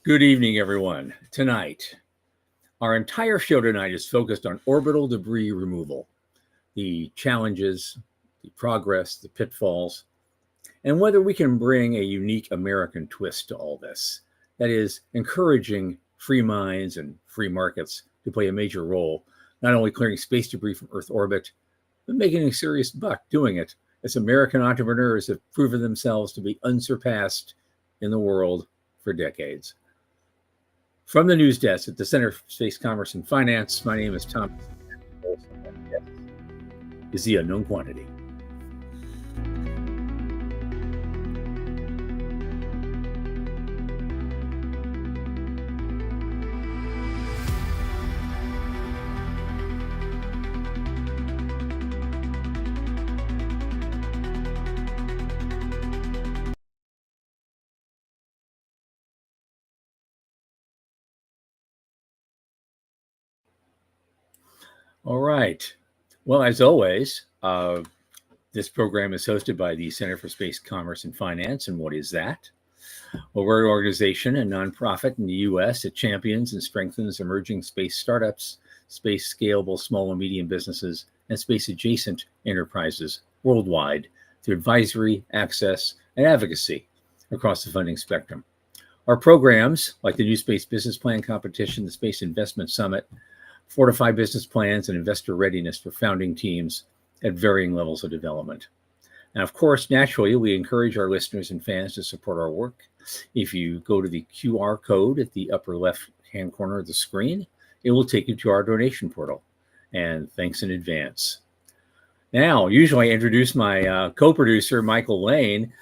Good evening, everyone. Tonight, our entire show tonight is focused on orbital debris removal, the challenges, the progress, the pitfalls, and whether we can bring a unique American twist to all this. That is, encouraging free minds and free markets to play a major role, not only clearing space debris from Earth orbit, but making a serious buck doing it, as American entrepreneurs have proven themselves to be unsurpassed in the world for decades. From the news desk at the Center for Space Commerce and Finance, my name is Tom. Is the unknown quantity. All right. Well, as always, this program is hosted by the Center for Space Commerce and Finance. And what is that? Well, we're an organization and nonprofit in the U.S. that champions and strengthens emerging space startups, space scalable small and medium businesses, and space adjacent enterprises worldwide through advisory, access, and advocacy across the funding spectrum. Our programs, like the New Space Business Plan Competition, the Space Investment Summit, fortify business plans and investor readiness for founding teams at varying levels of development. And of course, naturally, we encourage our listeners and fans to support our work. If you go to the QR code at the upper left-hand corner of the screen, it will take you to our donation portal. And thanks in advance. Now, usually I introduce my co-producer, Michael Lane.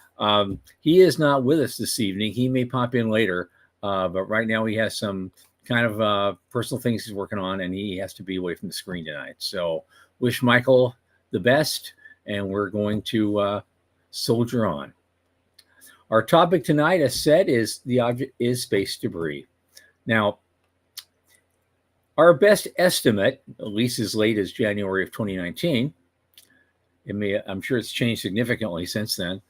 He is not with us this evening. He may pop in later, but right now he has some kind of personal things he's working on, and he has to be away from the screen tonight. So wish Michael the best, and we're going to soldier on. Our topic tonight, as said, is the object is space debris. Now, our best estimate, at least as late as January of 2019, I'm sure it's changed significantly since then,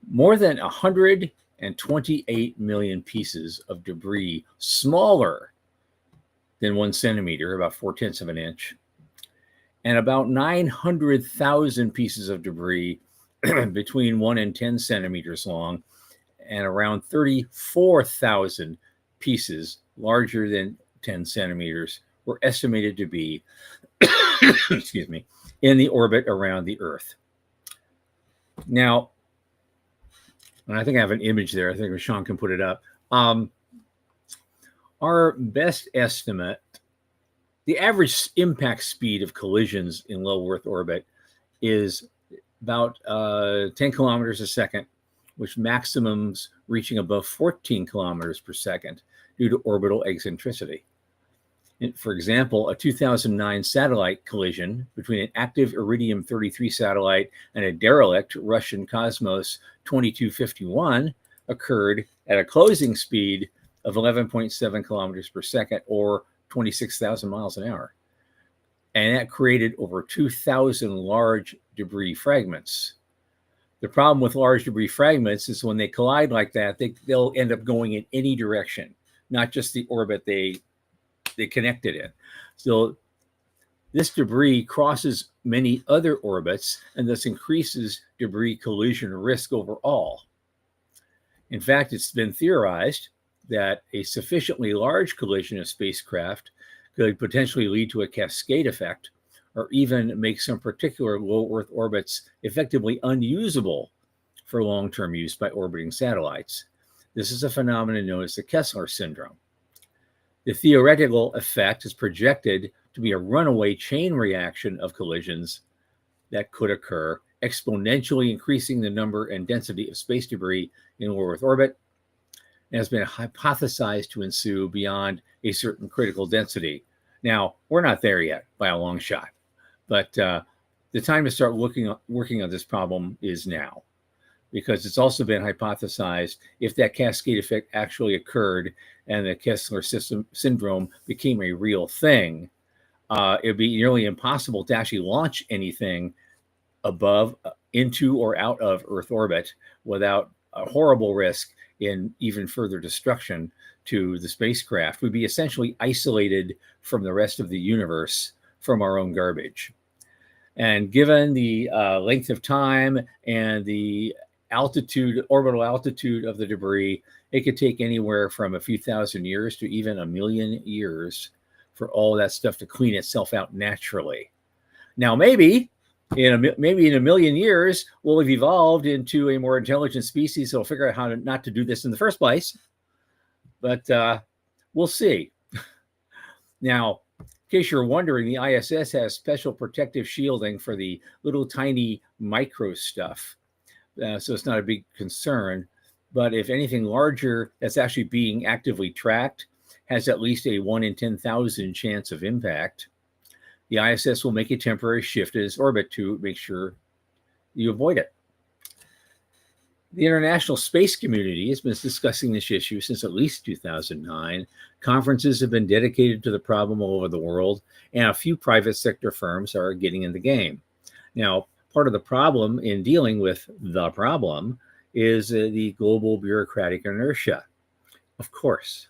more than 128 million pieces of debris smaller than 1 centimeter, about 4/10 of an inch, and about 900,000 pieces of debris between 1 and 10 centimeters long, and around 34,000 pieces larger than 10 centimeters were estimated to be excuse me, in the orbit around the Earth. Now, and I think I have an image there. I think Sean can put it up. Our best estimate, the average impact speed of collisions in low Earth orbit is about 10 kilometers a second, with maximums reaching above 14 kilometers per second due to orbital eccentricity. For example, a 2009 satellite collision between an active Iridium-33 satellite and a derelict Russian Cosmos 2251 occurred at a closing speed of 11.7 kilometers per second, or 26,000 miles an hour. And that created over 2,000 large debris fragments. The problem with large debris fragments is when they collide like that, they'll end up going in any direction, not just the orbit they connected in. So this debris crosses many other orbits and thus increases debris collision risk overall. In fact, it's been theorized that a sufficiently large collision of spacecraft could potentially lead to a cascade effect, or even make some particular low Earth orbits effectively unusable for long-term use by orbiting satellites. This is a phenomenon known as the Kessler syndrome. The theoretical effect is projected to be a runaway chain reaction of collisions that could occur, exponentially increasing the number and density of space debris in low Earth orbit, and has been hypothesized to ensue beyond a certain critical density. Now, we're not there yet by a long shot, but the time to start working on this problem is now, because it's also been hypothesized if that cascade effect actually occurred and the Kessler syndrome became a real thing, it would be nearly impossible to actually launch anything above, into, or out of Earth orbit without a horrible risk in even further destruction to the spacecraft. We'd be essentially isolated from the rest of the universe from our own garbage. And given the length of time and the orbital altitude of the debris, it could take anywhere from a few thousand years to even 1,000,000 years for all that stuff to clean itself out naturally. Now, maybe in 1,000,000 years, we'll have evolved into a more intelligent species that'll figure out how not to do this in the first place. But we'll see. Now, in case you're wondering, the ISS has special protective shielding for the little tiny micro stuff. So it's not a big concern. But if anything larger that's actually being actively tracked has at least a 1 in 10,000 chance of impact, the ISS will make a temporary shift in its orbit to make sure you avoid it. The international space community has been discussing this issue since at least 2009. Conferences have been dedicated to the problem all over the world, and a few private sector firms are getting in the game. Now, part of the problem in dealing with the problem is the global bureaucratic inertia. Of course,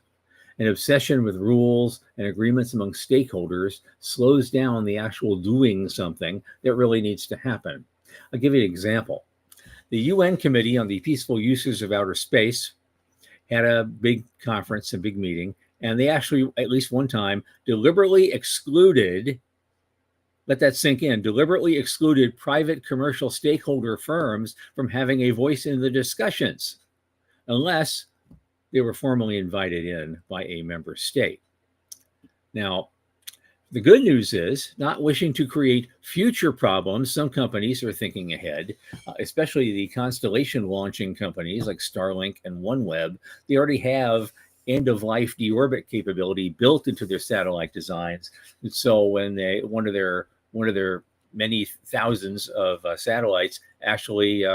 an obsession with rules and agreements among stakeholders slows down the actual doing something that really needs to happen. I'll give you an example. The UN Committee on the Peaceful Uses of Outer Space had a big conference, a big meeting, and they actually, at least one time, deliberately excluded, let that sink in, deliberately excluded private commercial stakeholder firms from having a voice in the discussions, unless they were formally invited in by a member state. Now, the good news is, not wishing to create future problems, some companies are thinking ahead, especially the constellation launching companies like Starlink and OneWeb. They already have end-of-life deorbit capability built into their satellite designs. And so when one of their many thousands of satellites actually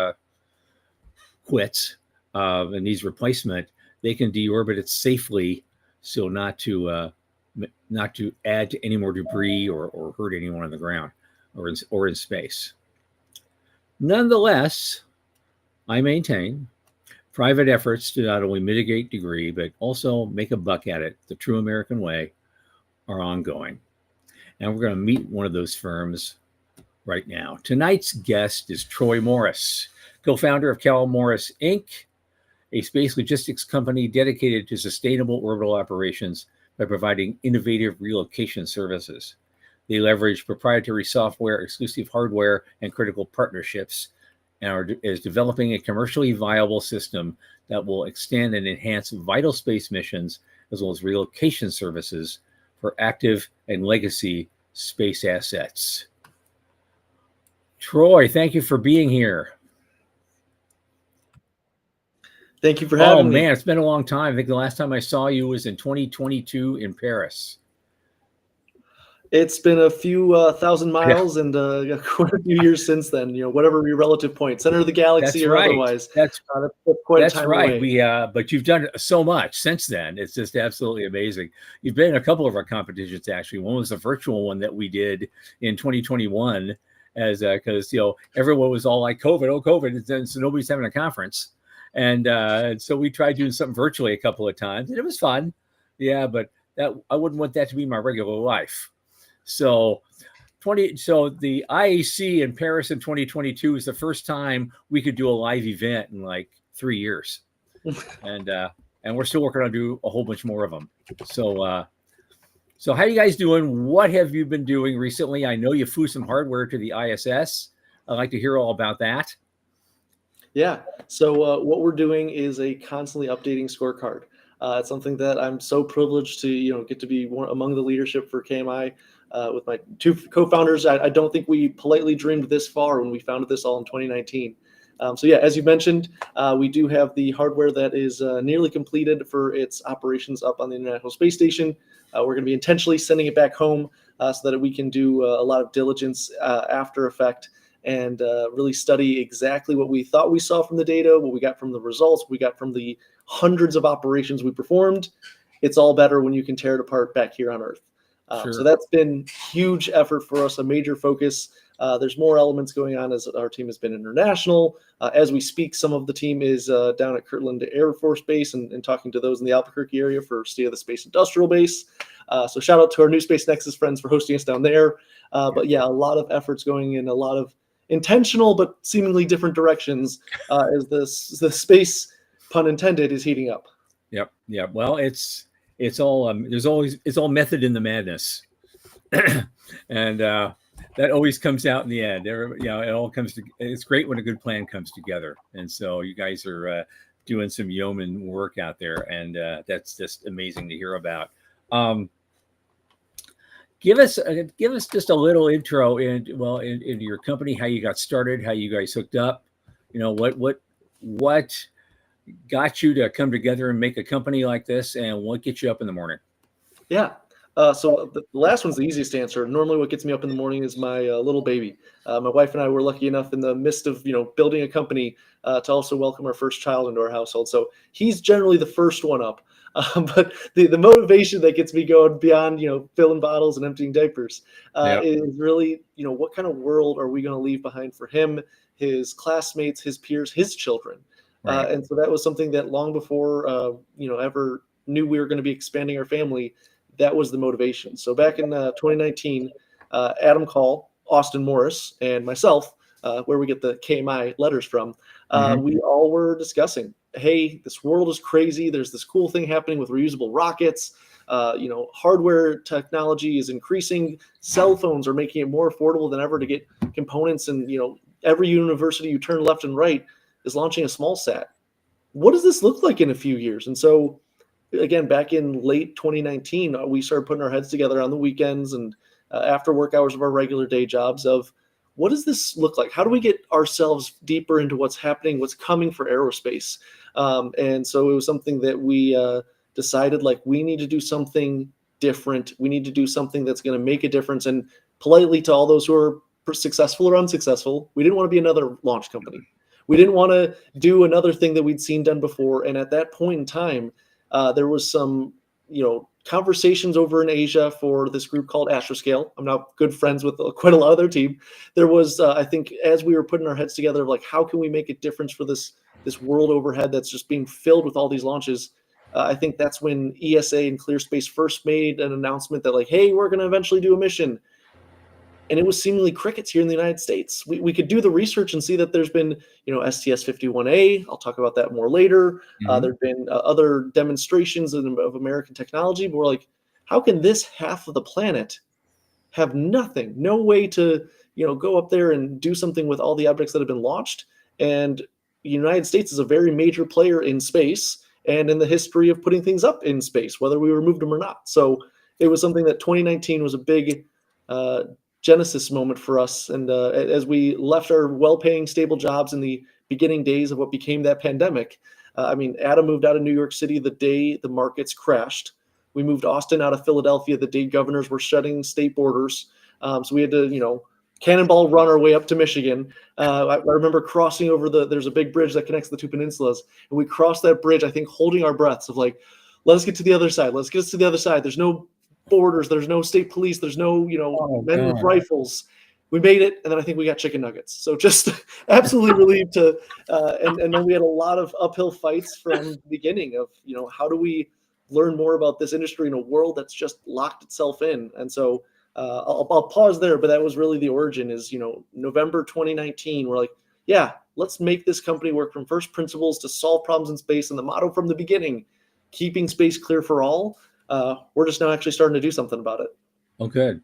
quits and needs replacement, they can deorbit it safely, so not to add to any more debris or hurt anyone on the ground or in space. Nonetheless, I maintain private efforts to not only mitigate debris, but also make a buck at it the true American way are ongoing. And we're going to meet one of those firms right now. Tonight's guest is Troy Morris, co-founder of Cal Morris, Inc., a space logistics company dedicated to sustainable orbital operations by providing innovative relocation services. They leverage proprietary software, exclusive hardware, and critical partnerships, and is developing a commercially viable system that will extend and enhance vital space missions, as well as relocation services for active and legacy space assets. Troy, thank you for being here. Thank you for having me. Oh man, it's been a long time. I think the last time I saw you was in 2022 in Paris. It's been a few thousand miles and quite a few years since then. Whatever your relative point, center of the galaxy That's or right. otherwise. That's quite that's a time right. away. But you've done so much since then. It's just absolutely amazing. You've been in a couple of our competitions actually. One was a virtual one that we did in 2021, as because everyone was all like COVID, and so nobody's having a conference. And so we tried doing something virtually a couple of times, and it was fun. Yeah, but I wouldn't want that to be my regular life. So the IAC in Paris in 2022 was the first time we could do a live event in like 3 years. And we're still working on do a whole bunch more of them. So how are you guys doing? What have you been doing recently? I know you flew some hardware to the ISS. I'd like to hear all about that. Yeah. So what we're doing is a constantly updating scorecard. It's something that I'm so privileged to get to be among the leadership for KMI with my two co-founders. I don't think we politely dreamed this far when we founded this all in 2019. So yeah, as you mentioned, we do have the hardware that is nearly completed for its operations up on the International Space Station. We're going to be intentionally sending it back home so that we can do a lot of diligence after effect and really study exactly what we thought we saw from the data, what we got from the results, we got from the hundreds of operations we performed. It's all better when you can tear it apart back here on Earth. Sure. So that's been huge effort for us, a major focus. There's more elements going on as our team has been international. As we speak, some of the team is down at Kirtland Air Force Base and talking to those in the Albuquerque area for State of the Space Industrial Base. So shout out to our New Space Nexus friends for hosting us down there. But yeah, a lot of efforts going in a lot of intentional but seemingly different directions as the space, pun intended, is heating up. Yep. Well, it's all it's all method in the madness, and that always comes out in the end. It all comes to. It's great when a good plan comes together, and so you guys are doing some yeoman work out there, and that's just amazing to hear about. Give us just a little intro into your company, how you got started, how you guys hooked up. What got you to come together and make a company like this, and what gets you up in the morning? Yeah. So the last one's the easiest answer. Normally what gets me up in the morning is my little baby. My wife and I were lucky enough in the midst of, building a company to also welcome our first child into our household. So he's generally the first one up. But the motivation that gets me going beyond, filling bottles and emptying diapers is really, what kind of world are we going to leave behind for him, his classmates, his peers, his children? Right. And so that was something that long before, ever knew we were going to be expanding our family, that was the motivation. So back in 2019, Adam Call, Austin Morris, and myself, where we get the KMI letters from, we all were discussing, hey, this world is crazy. There's this cool thing happening with reusable rockets. Hardware technology is increasing. Cell phones are making it more affordable than ever to get components. And, every university you turn left and right is launching a small sat. What does this look like in a few years? And so, again, back in late 2019, we started putting our heads together on the weekends and after work hours of our regular day jobs of what does this look like? How do we get ourselves deeper into what's happening, what's coming for aerospace? And so it was something that we decided, like, we need to do something different. We need to do something that's going to make a difference. And politely to all those who are successful or unsuccessful, we didn't want to be another launch company. We didn't want to do another thing that we'd seen done before. And at that point in time, there was some, conversations over in Asia for this group called Astroscale. I'm now good friends with quite a lot of their team. There was, I think, as we were putting our heads together, like, how can we make a difference for this world overhead that's just being filled with all these launches? I think that's when ESA and ClearSpace first made an announcement that, like, hey, we're going to eventually do a mission. And it was seemingly crickets here in the United States. We could do the research and see that there's been, STS-51A. I'll talk about that more later. There have been other demonstrations of American technology. But we're like, how can this half of the planet have nothing, no way to, go up there and do something with all the objects that have been launched? And the United States is a very major player in space and in the history of putting things up in space, whether we removed them or not. So it was something that 2019 was a big genesis moment for us. And as we left our well-paying, stable jobs in the beginning days of what became that pandemic, Adam moved out of New York City the day the markets crashed. We moved Austin out of Philadelphia the day governors were shutting state borders. So we had to, cannonball run our way up to Michigan. I remember crossing over there's a big bridge that connects the two peninsulas. And we crossed that bridge, I think, holding our breaths of like, let us get to the other side. Let's get us to the other side. There's no borders, there's no state police, there's no men with rifles. We made it, and then I think we got chicken nuggets. So just absolutely relieved to and then we had a lot of uphill fights from the beginning of how do we learn more about this industry in a world that's just locked itself in. And so I'll pause there, but that was really the origin is November 2019. We're like, yeah, let's make this company work from first principles to solve problems in space, and the motto from the beginning, keeping space clear for all. We're just now actually starting to do something about it. Oh, good.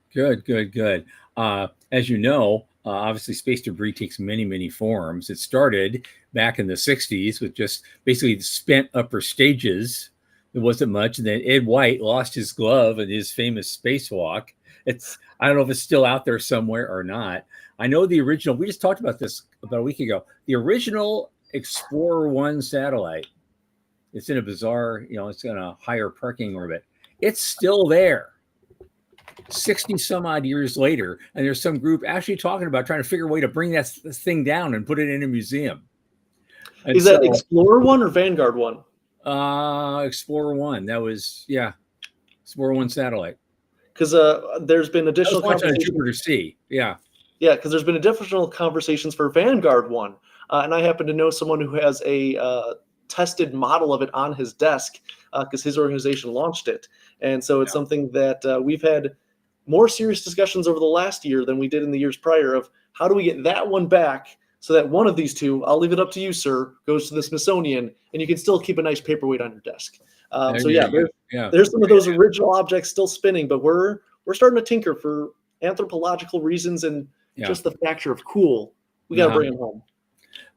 As you know, obviously space debris takes many, many forms. It started back in the 60s with just basically spent upper stages. It wasn't much. And then Ed White lost his glove in his famous spacewalk. I don't know if it's still out there somewhere or not. I know the original, we just talked about this about a week ago, the original Explorer 1 satellite. It's in a bizarre, it's in a higher parking orbit. It's still there 60 some odd years later. And there's some group actually talking about trying to figure a way to bring this thing down and put it in a museum. And is that Explorer 1 or Vanguard 1? Explorer 1. That was, Explorer 1 satellite. Because there's been additional conversation on Jupiter C. Yeah. Yeah, because there's been additional conversations for Vanguard 1, and I happen to know someone who has a tested model of it on his desk because his organization launched it, and so it's something that we've had more serious discussions over the last year than we did in the years prior of how do we get that one back so that one of these two, I'll leave it up to you, sir, goes to the Smithsonian, and you can still keep a nice paperweight on your desk. There So you yeah, go. Yeah. there's some of those original objects still spinning, but we're starting to tinker for anthropological reasons and Yeah. just the factor of cool. We got to bring them home.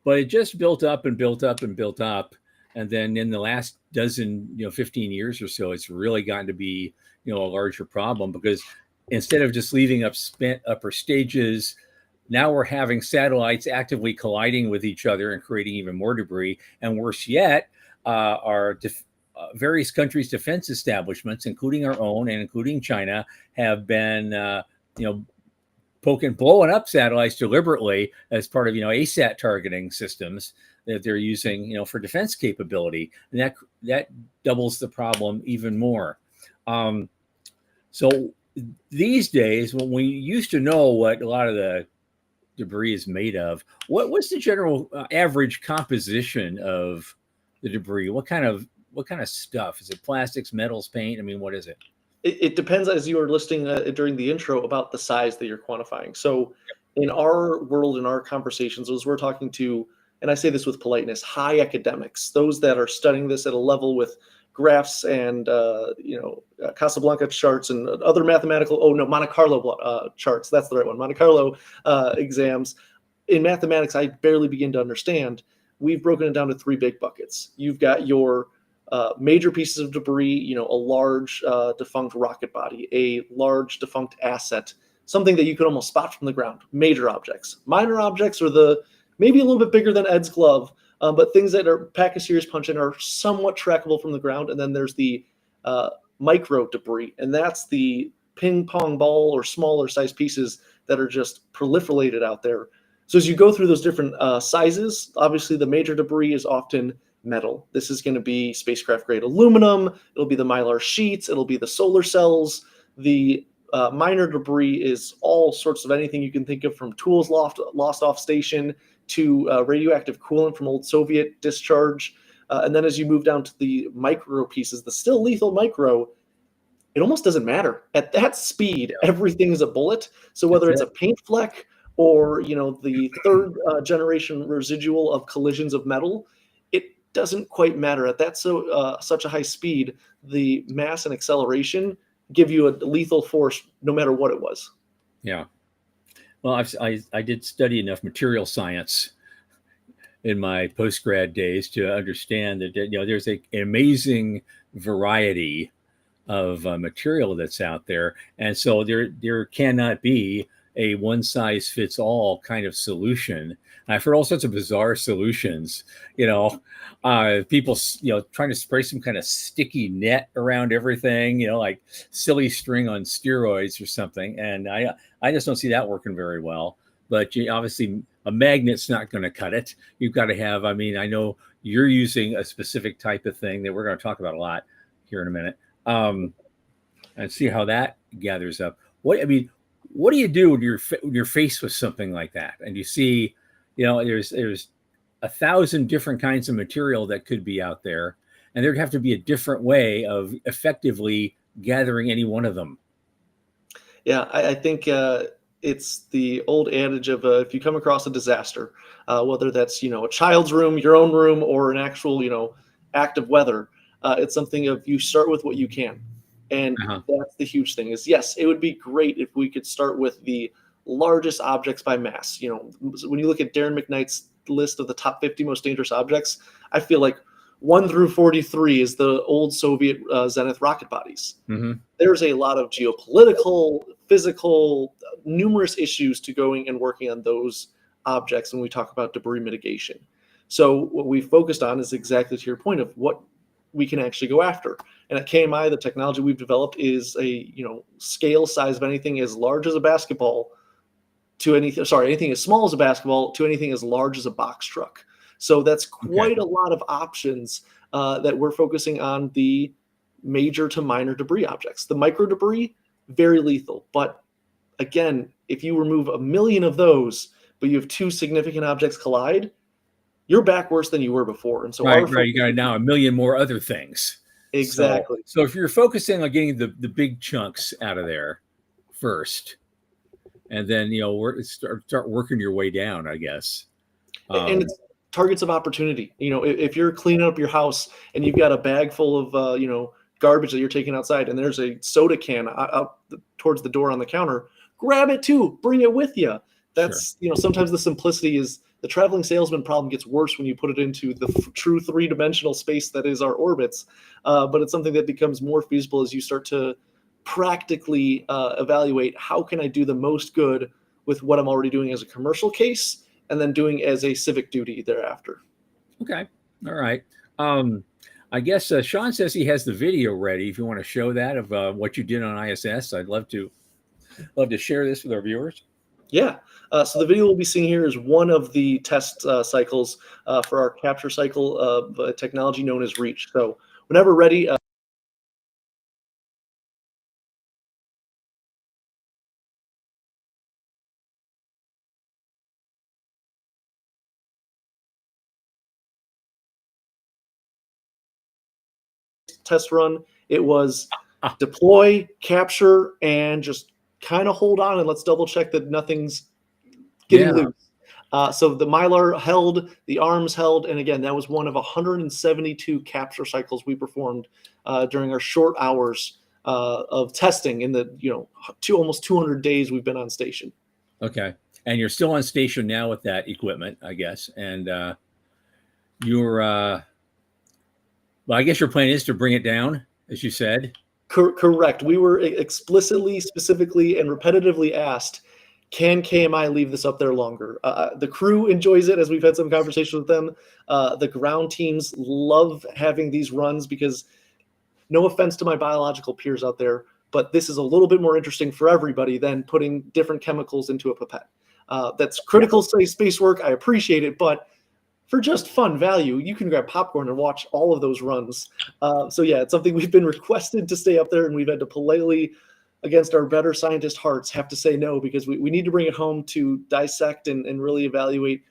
But it just built up and built up and built up. And then in the last dozen, 15 years or so, it's really gotten to be, a larger problem because instead of just leaving up spent upper stages, now we're having satellites actively colliding with each other and creating even more debris. And worse yet, our various countries' defense establishments, including our own and including China, have been, blowing up satellites deliberately as part of, ASAT targeting systems that they're using, for defense capability, and that doubles the problem even more. So these days, when we used to know what a lot of the debris is made of, what's the general average composition of the debris? What kind of stuff is it? Plastics, metals, paint? I mean, what is it? It depends, as you were listing during the intro, about the size that you're quantifying. So in our world, in our conversations, as we're talking to, and I say this with politeness, high academics, those that are studying this at a level with graphs and Casablanca charts and other mathematical, Monte Carlo charts, that's the right one, Monte Carlo exams. In mathematics, I barely begin to understand. We've broken it down to three big buckets. You've got your major pieces of debris, a large defunct rocket body, a large defunct asset, something that you could almost spot from the ground. Major objects. Minor objects are maybe a little bit bigger than Ed's glove, but things that are pack a serious punch in are somewhat trackable from the ground. And then there's the micro debris, and that's the ping pong ball or smaller size pieces that are just proliferated out there. So as you go through those different sizes, obviously the major debris is often metal. This is going to be spacecraft grade aluminum. It'll be the mylar sheets. It'll be the solar cells. The minor debris is all sorts of anything you can think of, from tools lost off station to radioactive coolant from old Soviet discharge. And then as you move down to the micro pieces, the still lethal micro, it almost doesn't matter. At that speed, everything is a bullet. So whether it's a paint fleck or the third generation residual of collisions of metal, doesn't quite matter at that such a high speed. The mass and acceleration give you a lethal force no matter what it was. Yeah. Well, I did study enough material science in my postgrad days to understand that there's an amazing variety of material that's out there, and so there cannot be a one size fits all kind of solution. I've heard all sorts of bizarre solutions, people, trying to spray some kind of sticky net around everything, like silly string on steroids or something. And I just don't see that working very well. But obviously a magnet's not going to cut it. You've got to have, I know you're using a specific type of thing that we're going to talk about a lot here in a minute, and see how that gathers up. What do you do when you're faced with something like that and you see, there's 1,000 different kinds of material that could be out there, and there'd have to be a different way of effectively gathering any one of them? Yeah, I think it's the old adage of if you come across a disaster, whether that's a child's room, your own room, or an actual act of weather, it's something of you start with what you can. And that's the huge thing is, yes, it would be great if we could start with the largest objects by mass. When you look at Darren McKnight's list of the top 50 most dangerous objects, I feel like 1 through 43 is the old Soviet Zenith rocket bodies. Mm-hmm. There's a lot of geopolitical, physical, numerous issues to going and working on those objects when we talk about debris mitigation. So what we focused on is exactly to your point of what we can actually go after. And at KMI, the technology we've developed is a scale size of anything as large as a basketball to anything as small as a basketball to anything as large as a box truck. So that's quite a lot of options that we're focusing on the major to minor debris objects. The micro debris, very lethal. But again, if you remove 1 million of those, but you have two significant objects collide, you're back worse than you were before. And so Right, our right. You got now a million more other things. exactly. So if you're focusing on getting the big chunks out of there first, and then start working your way down, I guess. And it's targets of opportunity. If you're cleaning up your house and you've got a bag full of garbage that you're taking outside, and there's a soda can out towards the door on the counter, grab it too, bring it with you. That's Sure. Sometimes the simplicity is the traveling salesman problem gets worse when you put it into the true three-dimensional space that is our orbits. But it's something that becomes more feasible as you start to practically evaluate how can I do the most good with what I'm already doing as a commercial case, and then doing as a civic duty thereafter. Okay. All right. I guess Sean says he has the video ready. If you want to show that of what you did on ISS, I'd love to share this with our viewers. Yeah. So the video we'll be seeing here is one of the test cycles for our capture cycle of technology known as REACH. So whenever ready, test run, it was deploy, capture, and just kind of hold on and let's double check that nothing's getting loose. So the Mylar held, the arms held, and again, that was one of 172 capture cycles we performed during our short hours of testing in the almost 200 days we've been on station. Okay, and you're still on station now with that equipment, I guess, and you're. Well, I guess your plan is to bring it down, as you said. Correct. We were explicitly, specifically, and repetitively asked, can KMI leave this up there longer? The crew enjoys it, as we've had some conversations with them. The ground teams love having these runs because, no offense to my biological peers out there, but this is a little bit more interesting for everybody than putting different chemicals into a pipette. That's critical space work. I appreciate it, but for just fun value, you can grab popcorn and watch all of those runs. So yeah, it's something we've been requested to stay up there, and we've had to politely, against our better scientist hearts, have to say no, because we need to bring it home to dissect and really evaluate,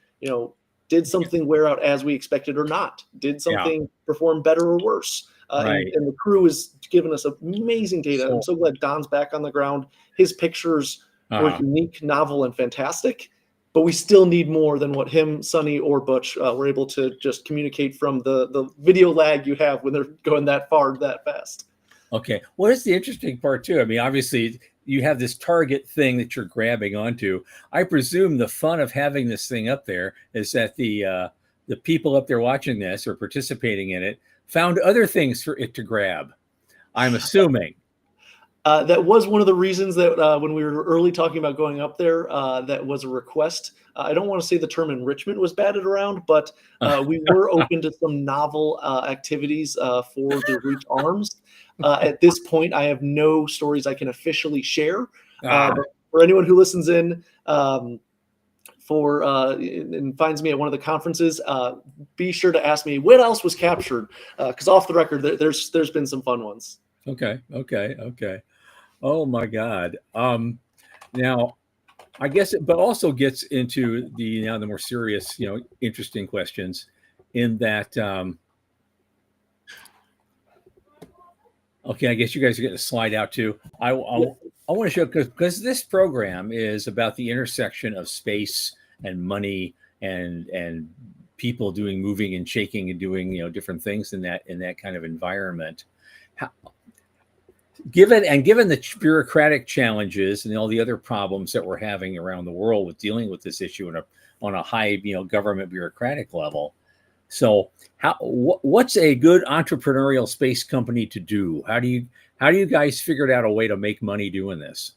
did something wear out as we expected or not? Did something perform better or worse? Right. And the crew has given us amazing data. I'm so glad Don's back on the ground. His pictures were unique, novel, and fantastic. But we still need more than what him, Sonny, or Butch were able to just communicate from the video lag you have when they're going that far, that fast. Okay. Well, that's the interesting part, too. I mean, obviously, you have this target thing that you're grabbing onto. I presume the fun of having this thing up there is that the people up there watching this or participating in it found other things for it to grab, I'm assuming. That was one of the reasons that when we were early talking about going up there, that was a request. I don't want to say the term enrichment was batted around, but we were open to some novel activities for the REACH arms. At this point, I have no stories I can officially share. But for anyone who listens in and finds me at one of the conferences, be sure to ask me what else was captured, because off the record, there's been some fun ones. Okay. Oh my God. Now, I guess it, but also gets into the more serious, interesting questions. In that, okay, I guess you guys are getting a slide out too. I want to show because this program is about the intersection of space and money and people doing moving and shaking and doing different things in that kind of environment. Given the bureaucratic challenges and all the other problems that we're having around the world with dealing with this issue on a high government bureaucratic level, so what's a good entrepreneurial space company to do? How do you guys figured out a way to make money doing this?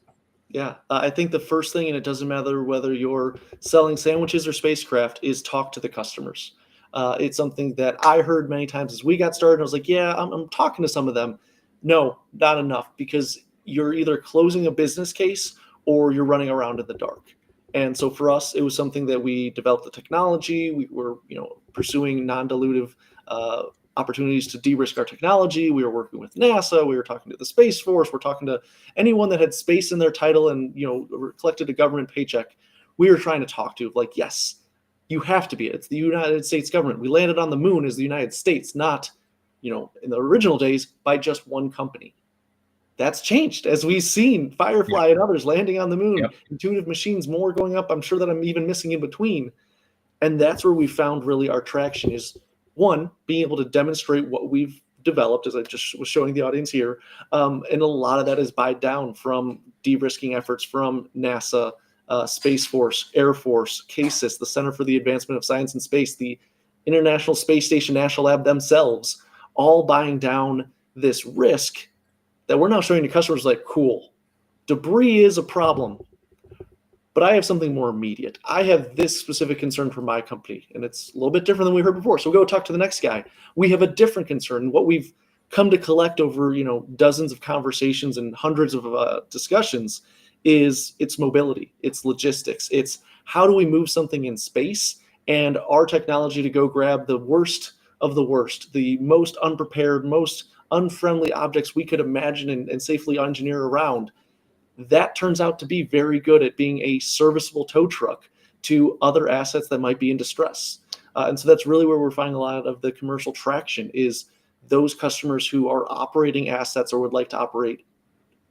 Yeah, I think the first thing, and it doesn't matter whether you're selling sandwiches or spacecraft, is talk to the customers. It's something that I heard many times as we got started. I was like, yeah, I'm talking to some of them. No, not enough, because you're either closing a business case or you're running around in the dark. And so for us, it was something that we developed the technology. We were, pursuing non-dilutive opportunities to de-risk our technology. We were working with NASA. We were talking to the Space Force. We're talking to anyone that had space in their title and, collected a government paycheck. We were trying to talk to, like, yes, you have to be. It's the United States government. We landed on the moon as the United States, not, in the original days by just one company. That's changed, as we've seen Firefly and others landing on the moon, intuitive machines, more going up. I'm sure that I'm even missing in between. And that's where we found really our traction is, one, being able to demonstrate what we've developed, as I just was showing the audience here. And a lot of that is buy down from de-risking efforts from NASA, Space Force, Air Force, CASIS, the Center for the Advancement of Science and Space, the International Space Station National Lab themselves, all buying down this risk that we're now showing to customers like, cool, debris is a problem, but I have something more immediate. I have this specific concern for my company, and it's a little bit different than we heard before. So we'll go talk to the next guy. We have a different concern. What we've come to collect over, dozens of conversations and hundreds of discussions is its mobility, its logistics. It's how do we move something in space, and our technology to go grab the worst of the worst, the most unprepared, most unfriendly objects we could imagine and safely engineer around. That turns out to be very good at being a serviceable tow truck to other assets that might be in distress. And so that's really where we're finding a lot of the commercial traction is those customers who are operating assets or would like to operate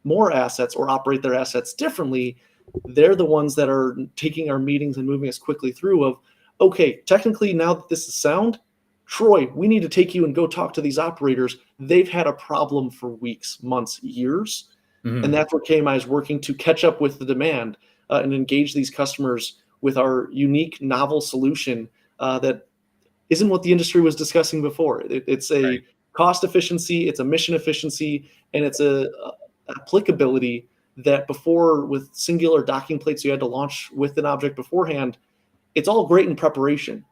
more assets or operate their assets differently. They're the ones that are taking our meetings and moving us quickly through of, okay, technically now that this is sound, Troy, we need to take you and go talk to these operators. They've had a problem for weeks, months, years. Mm-hmm. And that's where KMI is working to catch up with the demand and engage these customers with our unique, novel solution that isn't what the industry was discussing before. It's a cost efficiency, it's a mission efficiency, and it's a applicability that before with singular docking plates you had to launch with an object beforehand. It's all great in preparation,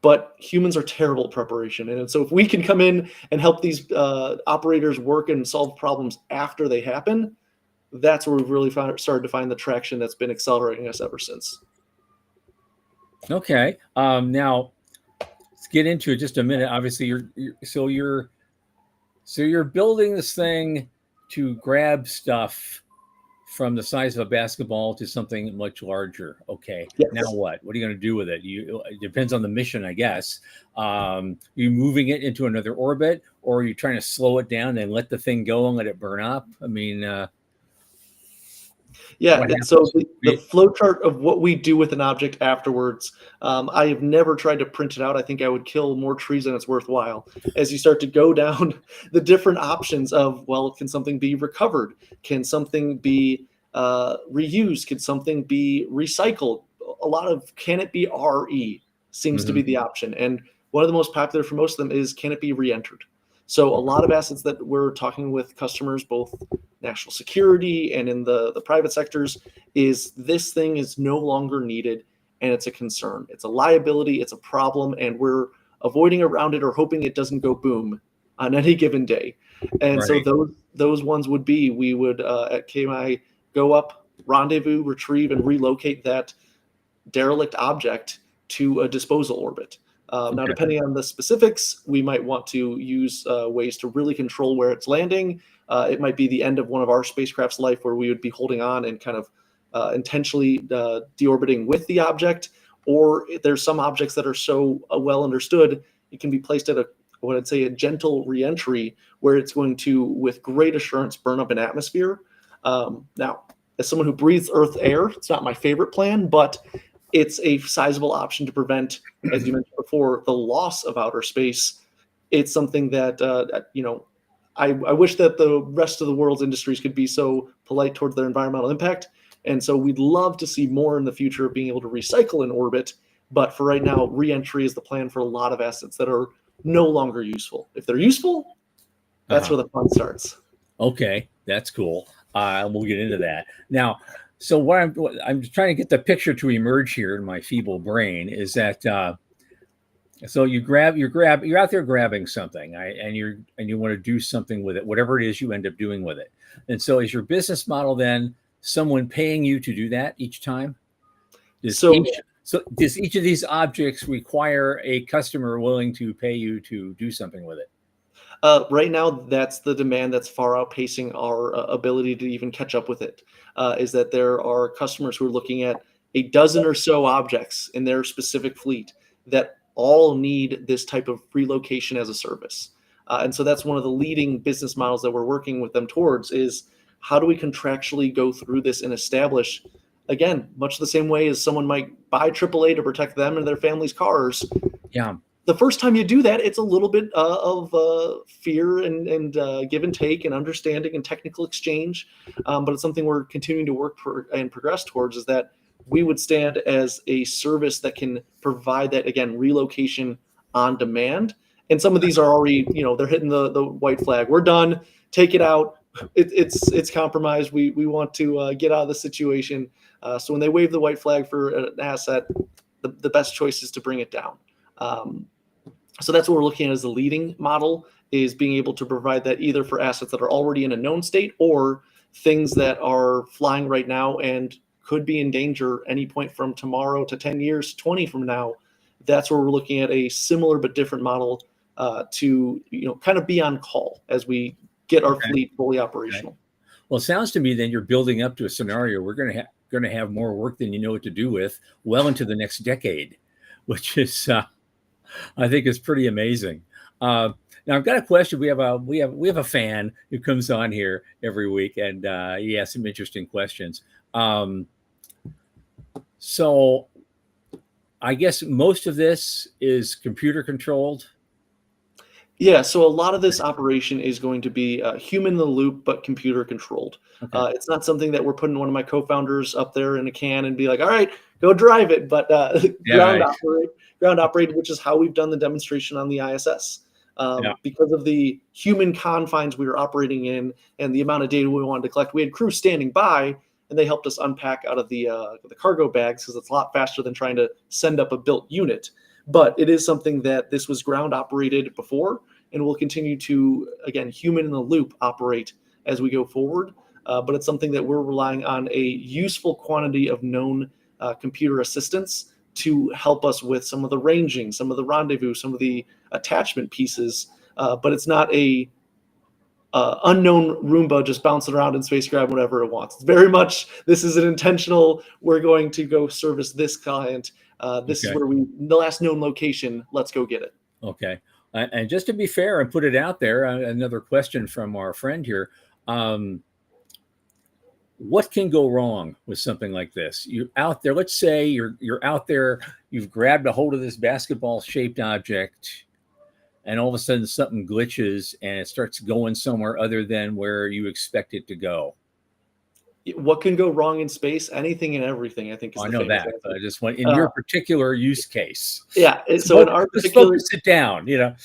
but humans are terrible at preparation. And so if we can come in and help these operators work and solve problems after they happen, that's where we've really started to find the traction that's been accelerating us ever since. Okay. Now let's get into it just a minute. Obviously you're building this thing to grab stuff from the size of a basketball to something much larger. Okay. Yes. Now what? What are you going to do with it? It depends on the mission, I guess. Are you moving it into another orbit, or are you trying to slow it down and let the thing go and let it burn up? I mean, so the flow chart of what we do with an object afterwards, I have never tried to print it out. I think I would kill more trees than it's worthwhile. As you start to go down the different options of, well, can something be recovered? Can something be reused? Can something be recycled? A lot of, can it be RE seems to be the option. And one of the most popular for most of them is, can it be re-entered? So a lot of assets that we're talking with customers, both national security and in the private sectors, is this thing is no longer needed and it's a concern. It's a liability, it's a problem, and we're avoiding around it or hoping it doesn't go boom on any given day. And so those ones would be, we would at KMI go up, rendezvous, retrieve, and relocate that derelict object to a disposal orbit. Now, depending on the specifics, we might want to use ways to really control where it's landing. It might be the end of one of our spacecraft's life where we would be holding on and kind of intentionally deorbiting with the object. Or there's some objects that are so well understood, it can be placed at what I'd say a gentle reentry where it's going to, with great assurance, burn up an atmosphere. Now, as someone who breathes Earth air, it's not my favorite plan, but it's a sizable option to prevent, as you mentioned before, the loss of outer space. It's something that, I wish that the rest of the world's industries could be so polite towards their environmental impact. And so we'd love to see more in the future of being able to recycle in orbit. But for right now, re-entry is the plan for a lot of assets that are no longer useful. If they're useful, that's where the fun starts. Okay, that's cool. We'll get into that. Now, so what I'm trying to get the picture to emerge here in my feeble brain is that so you're out there grabbing something, and you want to do something with it, whatever it is you end up doing with it. And so is your business model then someone paying you to do that each time? So does each of these objects require a customer willing to pay you to do something with it? Right now, that's the demand that's far outpacing our ability to even catch up with it. Is that there are customers who are looking at a dozen or so objects in their specific fleet that all need this type of relocation as a service. And so that's one of the leading business models that we're working with them towards is how do we contractually go through this and establish, again, much the same way as someone might buy AAA to protect them and their family's cars. Yeah. The first time you do that, it's a little bit of fear and give and take and understanding and technical exchange. But it's something we're continuing to work for and progress towards is that we would stand as a service that can provide that, again, relocation on demand. And some of these are already, they're hitting the white flag. We're done. Take it out. It's compromised. We want to get out of the situation. So when they wave the white flag for an asset, the best choice is to bring it down. So that's what we're looking at as the leading model is being able to provide that either for assets that are already in a known state or things that are flying right now and could be in danger any point from tomorrow to 10 years, 20 from now. That's where we're looking at a similar but different model to kind of be on call as we get our fleet fully operational. Okay. Well, it sounds to me then you're building up to a scenario we're going to have more work than you know what to do with well into the next decade, which is I think is pretty amazing. Now I've got a question. We have a fan who comes on here every week, and he has some interesting questions. So I guess most of this is computer controlled. Yeah, so a lot of this operation is going to be human in the loop, but computer controlled. Okay. It's not something that we're putting one of my co-founders up there in a can and be like, all right, go drive it, but ground operate, which is how we've done the demonstration on the ISS. Because of the human confines we were operating in and the amount of data we wanted to collect, we had crews standing by, and they helped us unpack out of the cargo bags because it's a lot faster than trying to send up a built unit. But it is something that this was ground operated before and will continue to, again, human in the loop operate as we go forward. But it's something that we're relying on a useful quantity of known computer assistance to help us with some of the ranging, some of the rendezvous, some of the attachment pieces. But it's not a unknown Roomba just bouncing around in space, grab whatever it wants. It's very much, this is an intentional, we're going to go service this client. This is where the last known location, let's go get it. Okay. And just to be fair and put it out there, another question from our friend here. What can go wrong with something like this? You're out there, let's say you're out there, you've grabbed a hold of this basketball shaped object, and all of a sudden something glitches and it starts going somewhere other than where you expect it to go. What can go wrong in space? Anything and everything, I think. I know that. I just want in your particular use case. Yeah. So in our particular, sit down, And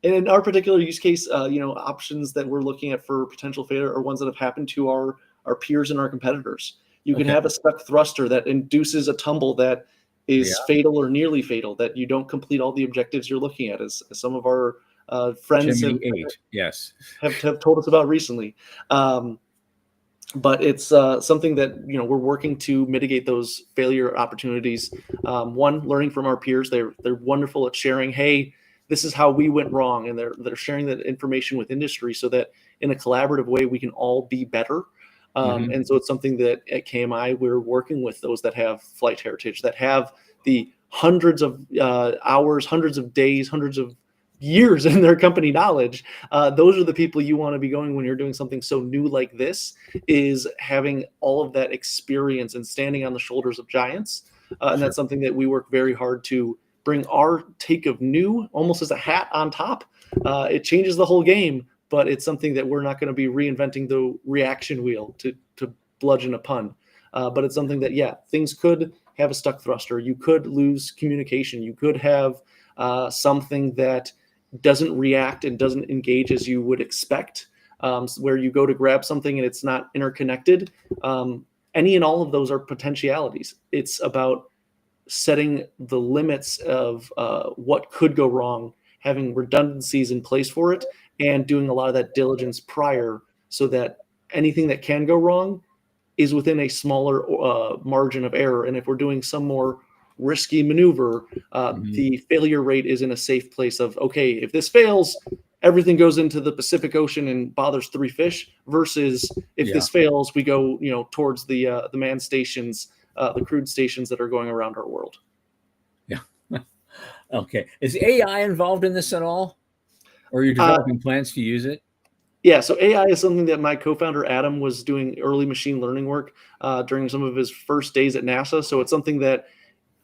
in our particular use case, options that we're looking at for potential failure are ones that have happened to our peers and our competitors. You can have a stuck thruster that induces a tumble that is fatal or nearly fatal, that you don't complete all the objectives you're looking at, as some of our friends have told us about recently. But it's something that we're working to mitigate those failure opportunities. One, learning from our peers. They're wonderful at sharing, hey, this is how we went wrong, and they're sharing that information with industry so that in a collaborative way we can all be better. And so it's something that at KMI we're working with those that have flight heritage, that have the hundreds of hours, hundreds of days, hundreds of years in their company knowledge. Those are the people you want to be going when you're doing something so new like this, is having all of that experience and standing on the shoulders of giants. And that's something that we work very hard to bring our take of new almost as a hat on top. It changes the whole game, but it's something that we're not going to be reinventing the reaction wheel to bludgeon a pun. But it's something that, things could have a stuck thruster. You could lose communication. You could have something that doesn't react and doesn't engage as you would expect, where you go to grab something and it's not interconnected. Any and all of those are potentialities. It's about setting the limits of what could go wrong, having redundancies in place for it, and doing a lot of that diligence prior so that anything that can go wrong is within a smaller margin of error. And if we're doing some more risky maneuver, the failure rate is in a safe place of, okay, if this fails, everything goes into the Pacific Ocean and bothers 3 fish, versus if this fails, we go, towards the manned stations, the crewed stations that are going around our world. Yeah. Okay. Is AI involved in this at all? Or are you developing plans to use it? Yeah, so AI is something that my co-founder Adam was doing early machine learning work during some of his first days at NASA. So it's something that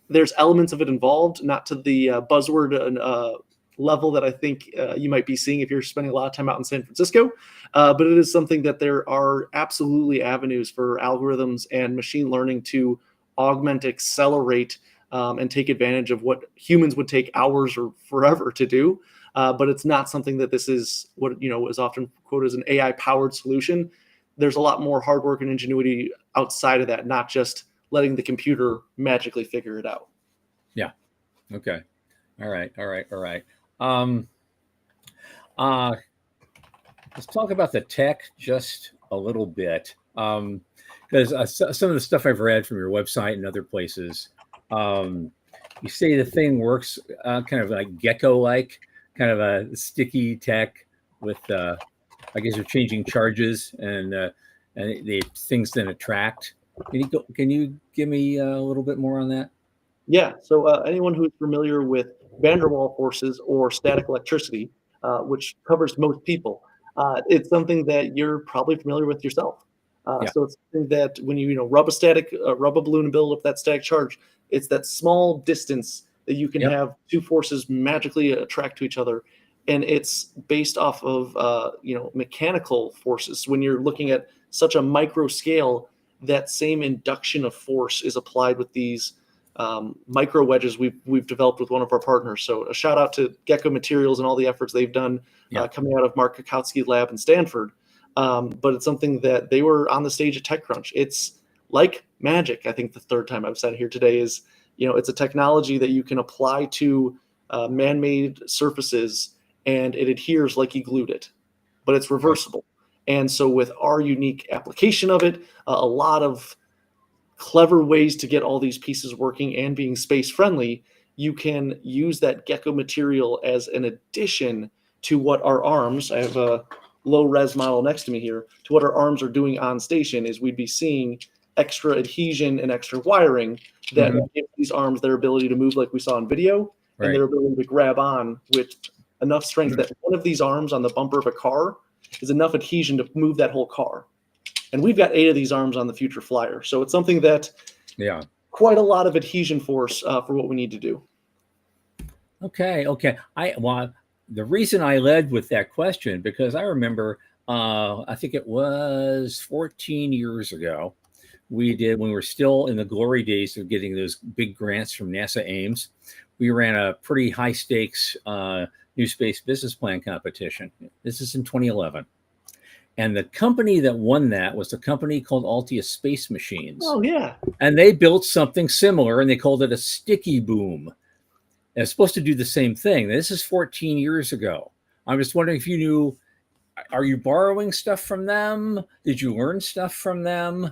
there's elements of it involved, not to the buzzword level that I think you might be seeing if you're spending a lot of time out in San Francisco. But it is something that there are absolutely avenues for algorithms and machine learning to augment, accelerate, and take advantage of what humans would take hours or forever to do. But it's not something that this is what is often quoted as an AI-powered solution. There's a lot more hard work and ingenuity outside of that, not just letting the computer magically figure it out. Yeah. Okay. All right. Let's talk about the tech just a little bit, because some of the stuff I've read from your website and other places, you say the thing works kind of like gecko-like, kind of a sticky tech with, I guess you're changing charges and the things then attract. Can you give me a little bit more on that? Yeah. So anyone who's familiar with van der Waals forces or static electricity, which covers most people, it's something that you're probably familiar with yourself. Yeah. So it's something that when you rub a balloon and build up that static charge, it's that small distance that you can have two forces magically attract to each other, and it's based off of mechanical forces. When you're looking at such a micro scale, that same induction of force is applied with these micro wedges we've developed with one of our partners. So a shout out to Gecko Materials and all the efforts they've done coming out of Mark Kakowski's lab in Stanford. But it's something that they were on the stage at TechCrunch. It's like magic. I think the third time I've said it here today is, it's a technology that you can apply to man-made surfaces and it adheres like you glued it, but it's reversible. And so with our unique application of it, a lot of clever ways to get all these pieces working and being space friendly, you can use that Gecko material as an addition to what our arms, I have a low res model next to me here, to what our arms are doing on station. Is we'd be seeing extra adhesion and extra wiring that give these arms their ability to move like we saw in video, and their ability to grab on with enough strength that one of these arms on the bumper of a car is enough adhesion to move that whole car. And we've got 8 of these arms on the Future Flyer. So it's something that, quite a lot of adhesion force for what we need to do. Okay. The reason I led with that question, because I remember, I think it was 14 years ago, when we were still in the glory days of getting those big grants from NASA Ames, we ran a pretty high stakes New Space Business Plan competition. This is in 2011. And the company that won that was a company called Altius Space Machines. Oh, yeah. And they built something similar, and they called it a sticky boom. And it's supposed to do the same thing. This is 14 years ago. I'm just wondering if you knew, are you borrowing stuff from them? Did you learn stuff from them?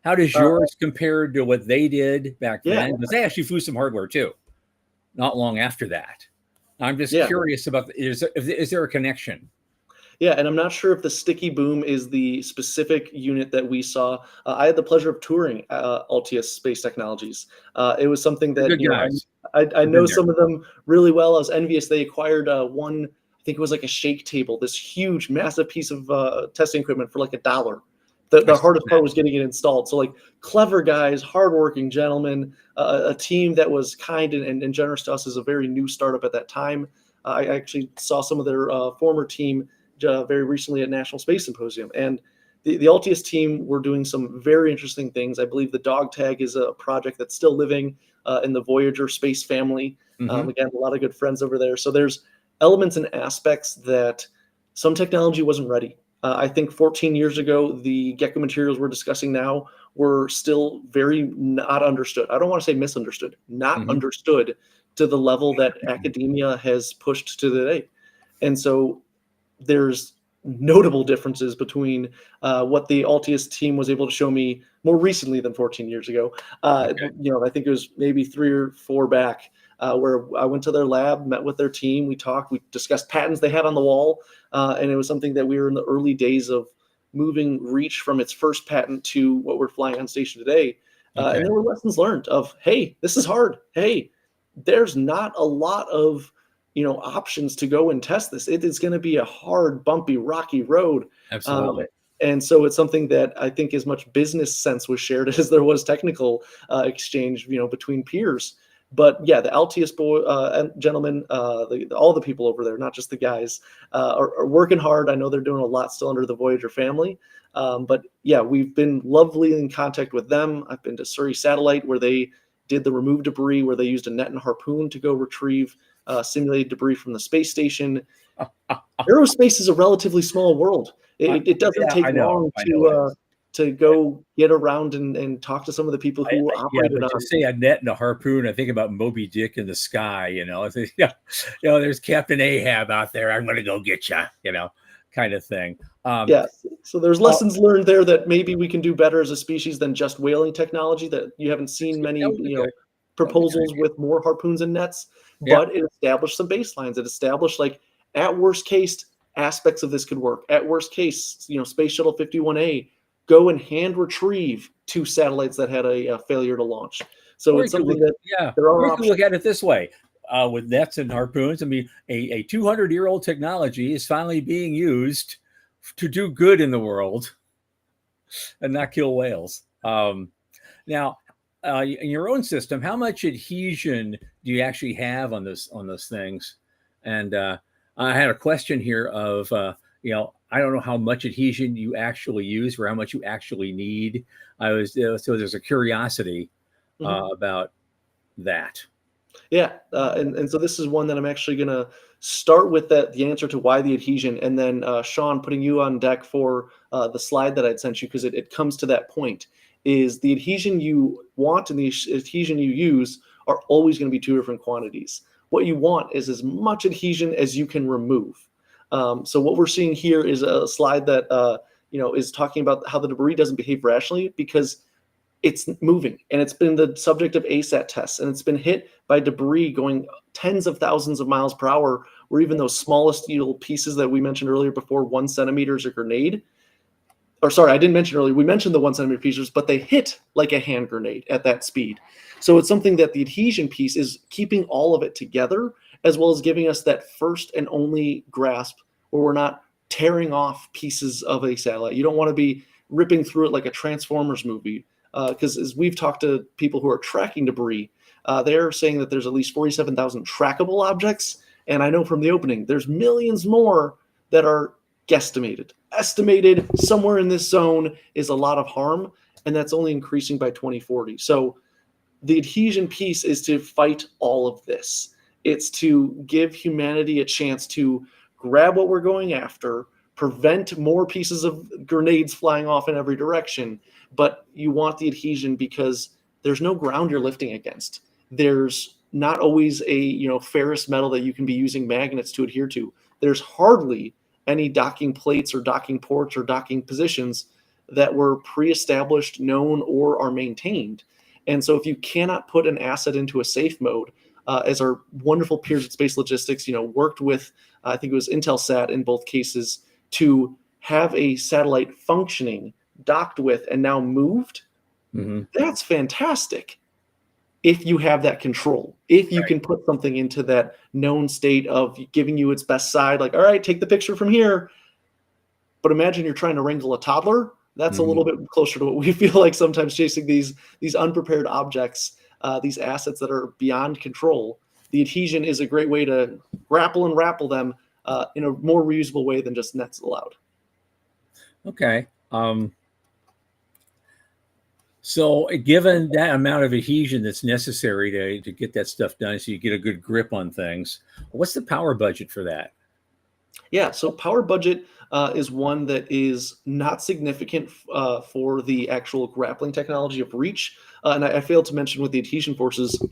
How does yours compare to what they did back then? Because they actually flew some hardware too, not long after that. I'm just curious about, is there a connection? Yeah, and I'm not sure if the sticky boom is the specific unit that we saw. I had the pleasure of touring Altius Space Technologies. It was something that I know some of them really well. I was envious. They acquired one, I think it was like a shake table, this huge, massive piece of testing equipment for like $1. The hardest part was getting it installed. So like clever guys, hardworking gentlemen, a team that was kind and generous to us as a very new startup at that time. I actually saw some of their former team very recently at National Space Symposium. And the Altius team were doing some very interesting things. I believe the dog tag is a project that's still living in the Voyager space family. Again, a lot of good friends over there. So there's elements and aspects that some technology wasn't ready. I think 14 years ago, the Gecko materials we're discussing now were still very not understood. I don't want to say misunderstood, not understood to the level that academia has pushed to today. And so there's notable differences between what the Altius team was able to show me more recently than 14 years ago. Okay. I think it was maybe 3 or 4 back, where I went to their lab, met with their team, we talked, we discussed patents they had on the wall, and it was something that we were in the early days of moving Reach from its first patent to what we're flying on station today. Okay. And there were lessons learned of, hey, this is hard. Hey, there's not a lot of options to go and test this. It is going to be a hard, bumpy, rocky road. Absolutely. And so it's something that I think as much business sense was shared as there was technical exchange, between peers. But yeah, the Altius gentlemen, all the people over there, not just the guys, are working hard. I know they're doing a lot still under the Voyager family. But yeah, we've been lovely in contact with them. I've been to Surrey Satellite, where they did the remove debris, where they used a net and harpoon to go retrieve simulated debris from the space station. Aerospace is a relatively small world. It doesn't take I know. long I know. to go get around and talk to some of the people who operated but on. you say a net and a harpoon, I think about Moby Dick in the sky. There's Captain Ahab out there. I'm going to go get you. Kind of thing. Yes. So there's lessons learned there that maybe we can do better as a species than just whaling technology. That you haven't seen many proposals with more harpoons and nets, but it established some baselines. It established, like, at worst case, aspects of this could work. At worst case, Space Shuttle 51A, go and hand retrieve 2 satellites that had a failure to launch. So it's something that there are options. Look at it this way. With nets and harpoons, I mean, a 200-year-old technology is finally being used to do good in the world and not kill whales. Now, in your own system, how much adhesion do you actually have on those things? And I had a question here of, I don't know how much adhesion you actually use or how much you actually need. So there's a curiosity about that. Yeah, and so this is one that I'm actually going to start with the answer to why the adhesion, and then Sean, putting you on deck for the slide that I'd sent you, because it comes to that point. Is the adhesion you want and the adhesion you use are always going to be 2 different quantities. What you want is as much adhesion as you can remove. So what we're seeing here is a slide that is talking about how the debris doesn't behave rationally because it's moving, and it's been the subject of ASAT tests, and it's been hit by debris going tens of thousands of miles per hour, where even those smallest pieces that we mentioned earlier before, 1 centimeter is a grenade. Or sorry, I didn't mention earlier, we mentioned the 1 centimeter pieces, but they hit like a hand grenade at that speed. So it's something that the adhesion piece is keeping all of it together, as well as giving us that first and only grasp where we're not tearing off pieces of a satellite. You don't want to be ripping through it like a Transformers movie. Because as we've talked to people who are tracking debris, they're saying that there's at least 47,000 trackable objects. And I know from the opening, there's millions more that are guesstimated. Estimated somewhere in this zone is a lot of harm, and that's only increasing by 2040. So the adhesion piece is to fight all of this. It's to give humanity a chance to grab what we're going after, prevent more pieces of grenades flying off in every direction. But you want the adhesion because there's no ground you're lifting against. There's not always a ferrous metal that you can be using magnets to adhere to. There's hardly any docking plates or docking ports or docking positions that were pre-established, known, or are maintained. And so if you cannot put an asset into a safe mode, as our wonderful peers at Space Logistics, worked with, I think it was Intelsat in both cases, to have a satellite functioning, docked with, and now moved, that's fantastic. If you have that control, if you can put something into that known state of giving you its best side, like, all right, take the picture from here. But imagine you're trying to wrangle a toddler. That's a little bit closer to what we feel like sometimes, chasing these unprepared objects, these assets that are beyond control. The adhesion is a great way to grapple and rappel them in a more reusable way than just nets allowed. Okay. So given that amount of adhesion that's necessary to get that stuff done so you get a good grip on things, what's the power budget for that? Yeah, so power budget is one that is not significant for the actual grappling technology of Reach. And I failed to mention with the adhesion forces,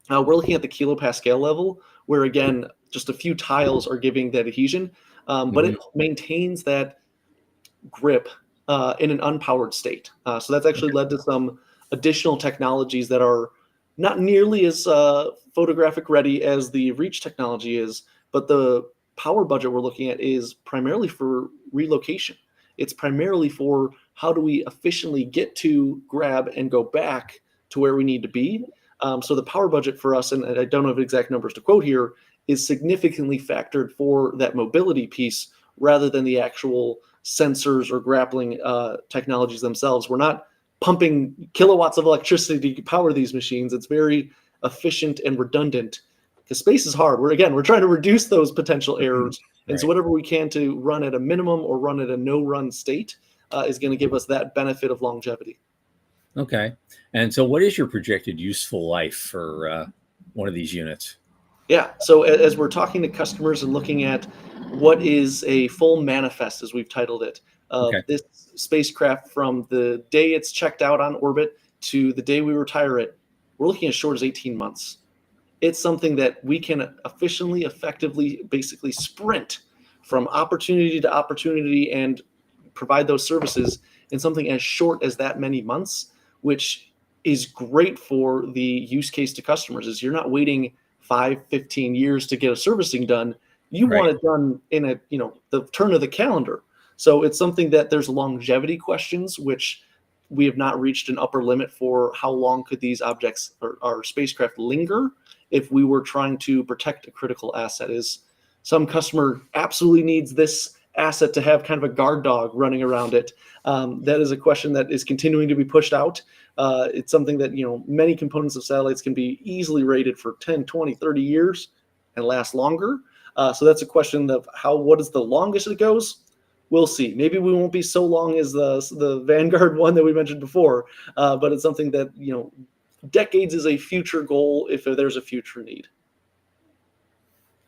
we're looking at the kilopascal level, where again, just a few tiles are giving that adhesion. but it maintains that grip in an unpowered state. So that's actually led to some additional technologies that are not nearly as photographic ready as the Reach technology is, but the power budget we're looking at is primarily for relocation. It's primarily for how do we efficiently get to, grab, and go back to where we need to be. So the power budget for us, and I don't have exact numbers to quote here, is significantly factored for that mobility piece rather than the actual sensors or grappling technologies themselves. We're not pumping kilowatts of electricity to power these machines. It's very efficient and redundant because space is hard. We're trying to reduce those potential errors. And so whatever we can to run at a minimum or run at a no run state is going to give us that benefit of longevity. Okay. And so what is your projected useful life for one of these units? Yeah. So as we're talking to customers and looking at what is a full manifest, as we've titled it, of this spacecraft from the day it's checked out on orbit to the day we retire it, we're looking as short as 18 months. It's something that we can efficiently, effectively, basically sprint from opportunity to opportunity and provide those services in something as short as that many months, which is great for the use case to customers. Is you're not waiting 5-15 years to get a servicing done. You want it done in the turn of the calendar. So it's something that there's longevity questions, which we have not reached an upper limit for how long could these objects or our spacecraft linger if we were trying to protect a critical asset. Is some customer absolutely needs this asset to have kind of a guard dog running around it? That is a question that is continuing to be pushed out. It's something that, many components of satellites can be easily rated for 10, 20, 30 years and last longer. So that's a question of what is the longest it goes? We'll see. Maybe we won't be so long as the Vanguard one that we mentioned before, but it's something that, decades is a future goal if there's a future need.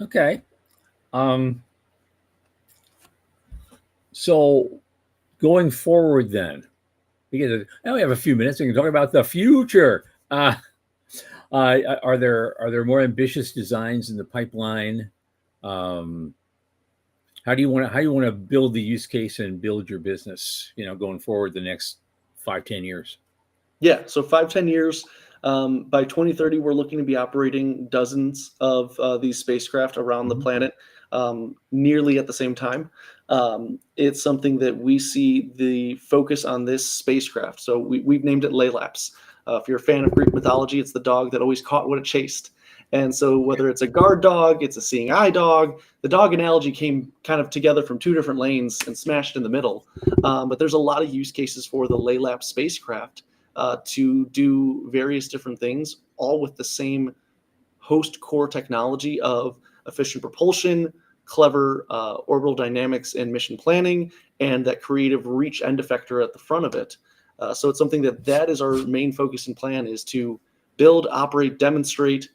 Okay. So going forward then, because now we have a few minutes, we can talk about the future. Are there more ambitious designs in the pipeline? How do you want to build the use case and build your business, going forward the next 5-10 years? Yeah, so 5-10 years. By 2030, we're looking to be operating dozens of these spacecraft around the planet, nearly at the same time. It's something that we see the focus on this spacecraft. So we've named it Laylaps. If you're a fan of Greek mythology, it's the dog that always caught what it chased. And so whether it's a guard dog, it's a seeing eye dog, the dog analogy came kind of together from two different lanes and smashed in the middle. But there's a lot of use cases for the Laylap spacecraft to do various different things, all with the same host core technology of efficient propulsion, clever orbital dynamics and mission planning, and that creative reach end effector at the front of it. So it's something that is our main focus and plan, is to build, operate, demonstrate,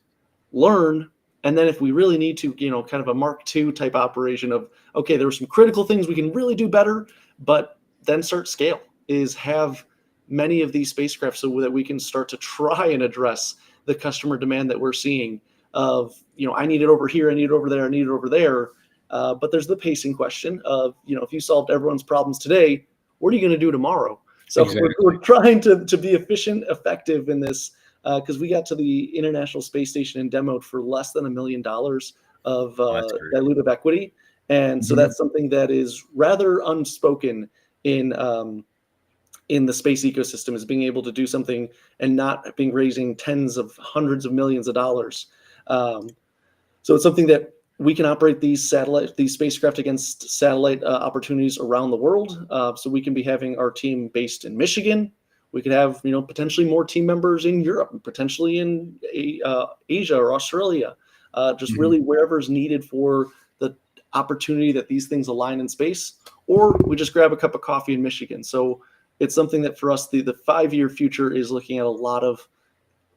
learn, and then if we really need to, kind of a Mark II type operation of, okay, there are some critical things we can really do better, but then start scale, is have many of these spacecraft so that we can start to try and address the customer demand that we're seeing of, I need it over here, I need it over there, I need it over there. But there's the pacing question of, if you solved everyone's problems today, what are you going to do tomorrow? So we're trying to be efficient, effective in this, because we got to the International Space Station and demoed for less than $1 million of dilutive equity. And so that's something that is rather unspoken in the space ecosystem, is being able to do something and not being raising tens of hundreds of millions of dollars. So it's something that we can operate these spacecraft against satellite opportunities around the world. So we can be having our team based in Michigan. We could have, potentially more team members in Europe, potentially in Asia or Australia, just really wherever's needed for the opportunity that these things align in space, or we just grab a cup of coffee in Michigan. So it's something that for us, the 5-year future is looking at a lot of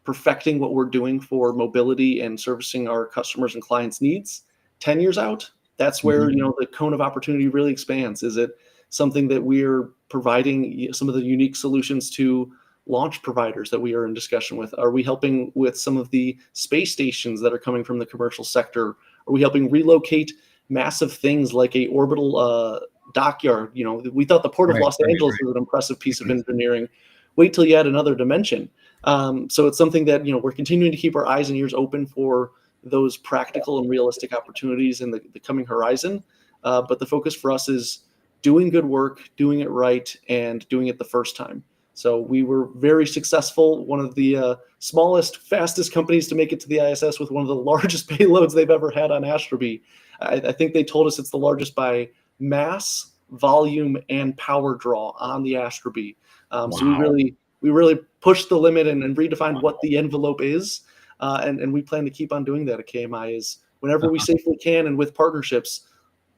perfecting what we're doing for mobility and servicing our customers and clients' needs. 10 years out, that's where, the cone of opportunity really expands. Is it something that we're providing some of the unique solutions to launch providers that we are in discussion with? Are we helping with some of the space stations that are coming from the commercial sector? Are we helping relocate massive things like a orbital dockyard. We thought the Port of Right, Los right, Angeles was an impressive piece of engineering. Wait till you add another dimension. So it's something that we're continuing to keep our eyes and ears open for those practical and realistic opportunities in the coming horizon. But the focus for us is doing good work, doing it right, and doing it the first time. So we were very successful, one of the smallest, fastest companies to make it to the ISS with one of the largest payloads they've ever had on Astrobe. I think they told us it's the largest by mass, volume, and power draw on the Astrobe. So Wow. we really pushed the limit and redefined what the envelope is, and we plan to keep on doing that at KMI. Is whenever we safely can and with partnerships,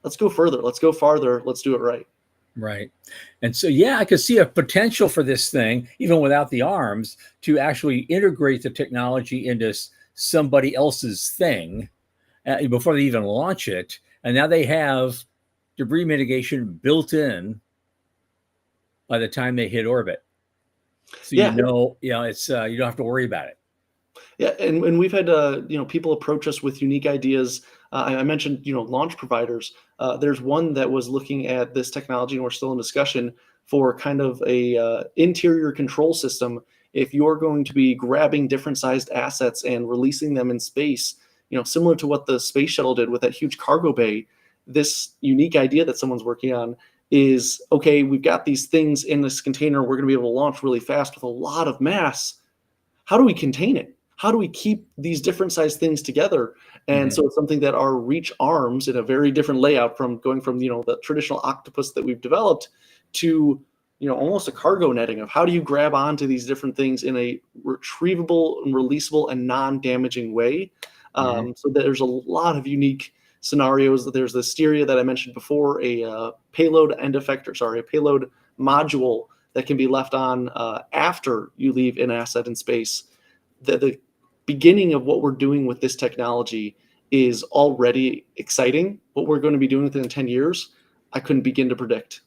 let's go further, let's go farther, let's do it right. Right. And so, yeah, I could see a potential for this thing, even without the arms, to actually integrate the technology into somebody else's thing before they even launch it. And now they have debris mitigation built in by the time they hit orbit. So, Yeah, it's you don't have to worry about it. yeah, and we've had people approach us with unique ideas. I mentioned launch providers. There's one that was looking at this technology, and we're still in discussion for kind of a interior control system. If you're going to be grabbing different sized assets and releasing them in space, similar to what the space shuttle did with that huge cargo bay, this unique idea that someone's working on is, okay, we've got these things in this container. We're going to be able to launch really fast with a lot of mass. How do we contain it? How do we keep these different sized things together? And Mhm. so it's something that our reach arms in a very different layout from going from the traditional octopus that we've developed to almost a cargo netting of how do you grab onto these different things in a retrievable and releasable and non-damaging way. Mhm. So there's a lot of unique scenarios. There's the Styria that I mentioned before, a payload end effector, sorry, a payload module that can be left on after you leave an asset in space. The beginning of what we're doing with this technology is already exciting. What we're going to be doing within 10 years, I couldn't begin to predict.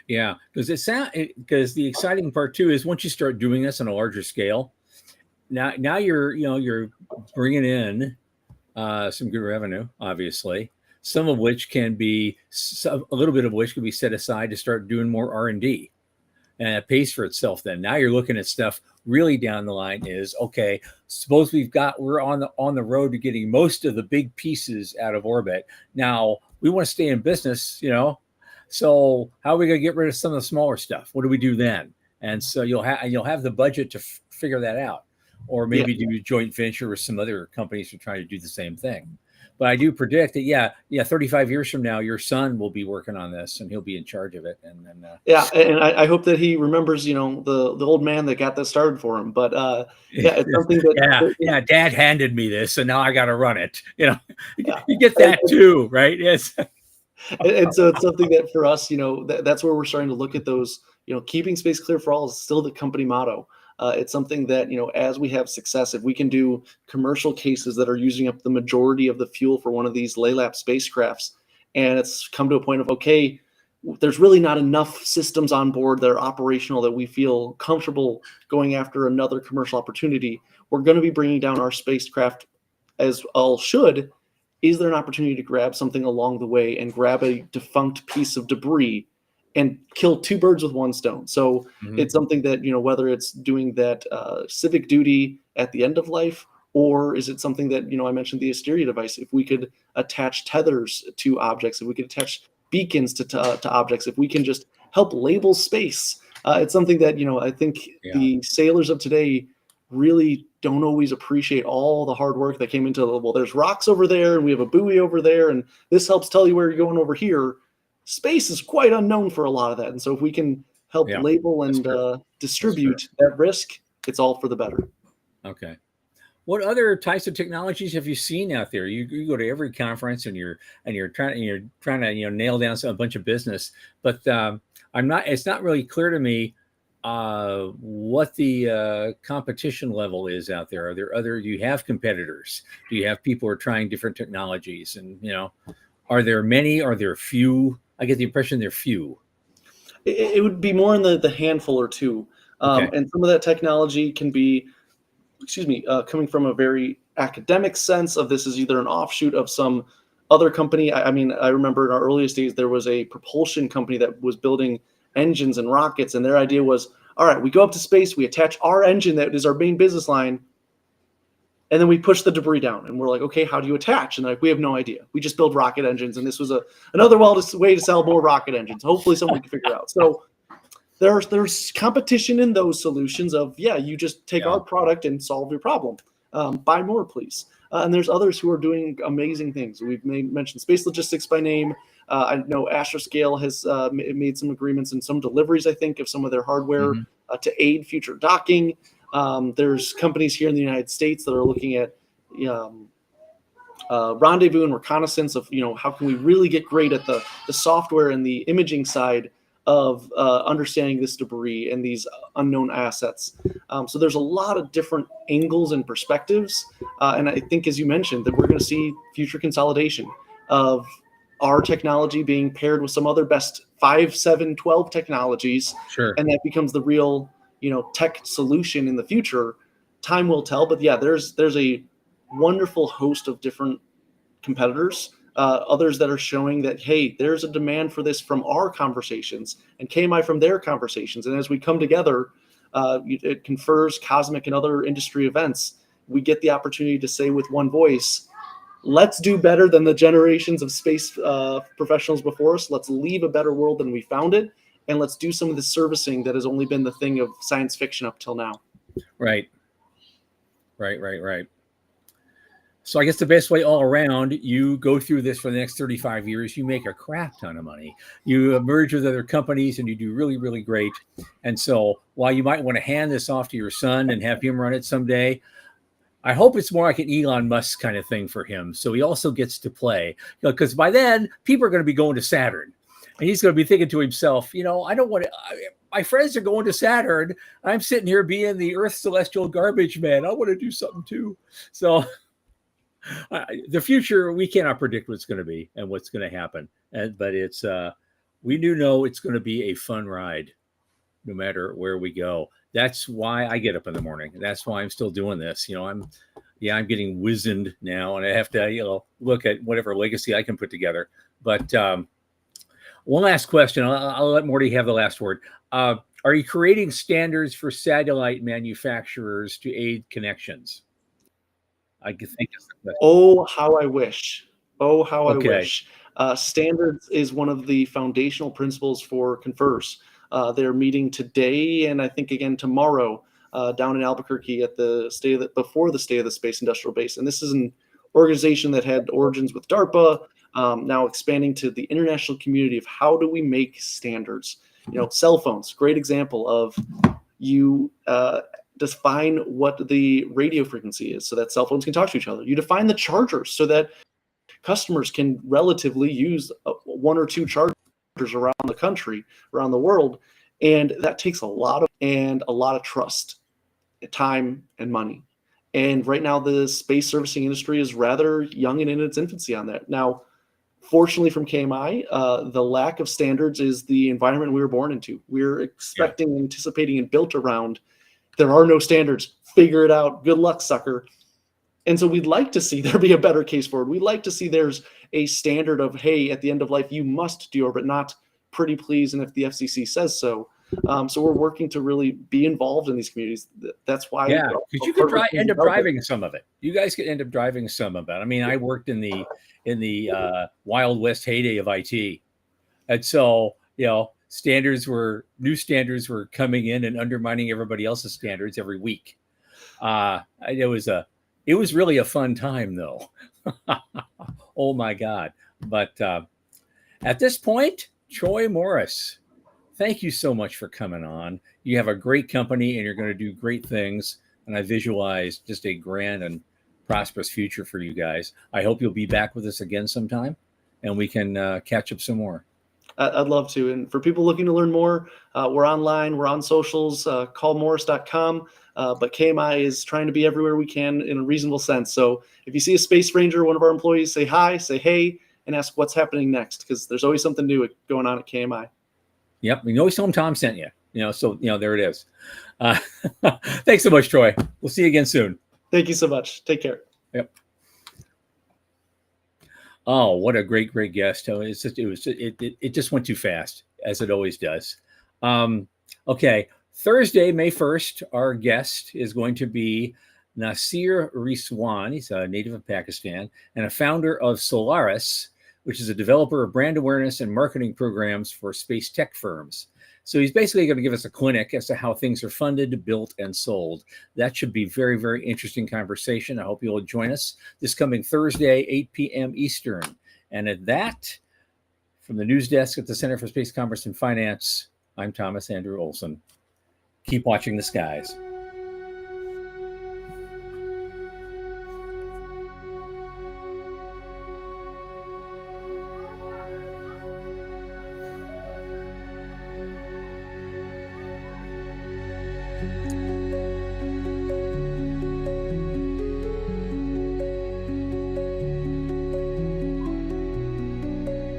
Yeah, because the exciting part too is once you start doing this on a larger scale, now you're bringing in some good revenue, obviously. Some of which can be a little bit of which can be set aside to start doing more R&D, and it pays for itself. Then now you're looking at stuff really down the line. Is okay. Suppose we're on the road to getting most of the big pieces out of orbit. Now we want to stay in business. So how are we going to get rid of some of the smaller stuff? What do we do then? And so you'll have the budget to figure that out, or Yeah, maybe do a joint venture with some other companies who try to do the same thing. But I do predict that, yeah, 35 years from now, your son will be working on this and he'll be in charge of it. And then, yeah, and I hope that he remembers, the old man that got that started for him. But yeah, it's something yeah, that yeah, Dad handed me this, and now I got to run it. yeah. You get that too, right? Yes. And so it's something that for us, that's where we're starting to look at those. Keeping space clear for all is still the company motto. It's something that as we have success, if we can do commercial cases that are using up the majority of the fuel for one of these LALAP spacecrafts, and it's come to a point of, okay, there's really not enough systems on board that are operational that we feel comfortable going after another commercial opportunity, we're going to be bringing down our spacecraft as all should. Is there an opportunity to grab something along the way and grab a defunct piece of debris and kill two birds with one stone? So Mhm. it's something that, whether it's doing that civic duty at the end of life, or is it something that, I mentioned the Asteria device, if we could attach tethers to objects, if we could attach beacons to objects, if we can just help label space, it's something that, I think Yeah. the sailors of today really don't always appreciate all the hard work that came into it. Well, there's rocks over there and we have a buoy over there, and this helps tell you where you're going over here. Space is quite unknown for a lot of that. And so if we can help Yeah. label That's and true. That's true. distribute that risk, it's all for the better. Okay. What other types of technologies have you seen out there? You go to every conference and you're trying to nail down a bunch of business, but I'm not. It's not really clear to me what the competition level is out there. Are there other? Do you have competitors? Do you have people who are trying different technologies? And are there many? Are there few? I get the impression they're few. It would be more in the handful or two. Okay. And some of that technology can be, coming from a very academic sense of this is either an offshoot of some other company. I mean, I remember in our earliest days, there was a propulsion company that was building engines and rockets. And their idea was, all right, we go up to space, we attach our engine that is our main business line, and then we push the debris down. And we're like, okay, how do you attach? And like, we have no idea. We just build rocket engines. And this was another way to sell more rocket engines. Hopefully someone can figure it out. So there's competition in those solutions of, yeah, you just take our product and solve your problem. Buy more, please. And there's others who are doing amazing things. We've mentioned Space Logistics by name. I know Astroscale has made some agreements and some deliveries, I think, of some of their hardware to aid future docking. There's companies here in the United States that are looking at rendezvous and reconnaissance of, how can we really get great at the software and the imaging side of understanding this debris and these unknown assets. So there's a lot of different angles and perspectives. And I think, as you mentioned, that we're going to see future consolidation of our technology being paired with some other best 5, 7, 12 technologies. Sure. And that becomes the real, tech solution in the future. Time will tell. But yeah, there's a wonderful host of different competitors, others that are showing that, hey, there's a demand for this from our conversations and KMI from their conversations. And as we come together, it confers cosmic and other industry events. We get the opportunity to say with one voice, let's do better than the generations of space professionals before us. Let's leave a better world than we found it. And let's do some of the servicing that has only been the thing of science fiction up till now. Right. So I guess the best way all around, you go through this for the next 35 years, you make a crap ton of money. You merge with other companies and you do really, really great. And so while you might want to hand this off to your son and have him run it someday, I hope it's more like an Elon Musk kind of thing for him. So he also gets to play, because by then people are going to be going to Saturn and he's going to be thinking to himself, I don't want to, my friends are going to Saturn. I'm sitting here being the Earth celestial garbage man. I want to do something too. So the future, we cannot predict what's going to be and what's going to happen. But it's, we do know it's going to be a fun ride no matter where we go. That's why I get up in the morning. That's why I'm still doing this. I'm getting wizened now and I have to, look at whatever legacy I can put together. But one last question. I'll let Morty have the last word. Are you creating standards for satellite manufacturers to aid connections? I think it's the question. Oh, how I wish. Oh, how I wish. Standards is one of the foundational principles for Confers. They're meeting today and I think again tomorrow down in Albuquerque at before the State of the Space Industrial Base. And this is an organization that had origins with DARPA, now expanding to the international community of how do we make standards. Cell phones, great example of you define what the radio frequency is so that cell phones can talk to each other. You define the chargers so that customers can relatively use 1 or 2 chargers around the country, around the world. And that takes a lot of trust, time, and money. And right now the space servicing industry is rather young and in its infancy on that. Now, fortunately from KMI, the lack of standards is the environment we were born into. We're expecting, anticipating, and built around, there are no standards. Figure it out. Good luck, sucker. And so we'd like to see there be a better case forward. We'd like to see there's a standard of, hey, at the end of life, you must deorbit, not pretty please, and if the FCC says so. So we're working to really be involved in these communities. That's why. Yeah, because you could end up driving some of it. You guys could end up driving some of it. I mean, I worked in the Wild West heyday of IT. And so, new standards were coming in and undermining everybody else's standards every week. It was really a fun time, though. Oh my God! But at this point, Troy Morris, thank you so much for coming on. You have a great company, and you're going to do great things. And I visualize just a grand and prosperous future for you guys. I hope you'll be back with us again sometime, and we can catch up some more. I'd love to. And for people looking to learn more, we're online, we're on socials, callmorris.com. But KMI is trying to be everywhere we can in a reasonable sense. So if you see a Space Ranger, one of our employees, say hi, say hey, and ask what's happening next, because there's always something new going on at KMI. Yep. You always tell them Tom sent you. So there it is. Thanks so much, Troy. We'll see you again soon. Thank you so much. Take care. Yep. Oh, what a great guest! Oh, it just went too fast, as it always does. Okay, Thursday, May 1st, our guest is going to be Nasir Riswan. He's a native of Pakistan and a founder of Solaris, which is a developer of brand awareness and marketing programs for space tech firms. So he's basically going to give us a clinic as to how things are funded, built, and sold. That should be very interesting conversation. I hope you'll join us this coming Thursday, 8 p.m. Eastern. And at that, from the news desk at the Center for Space Commerce and Finance, I'm Thomas Andrew Olson. Keep watching the skies.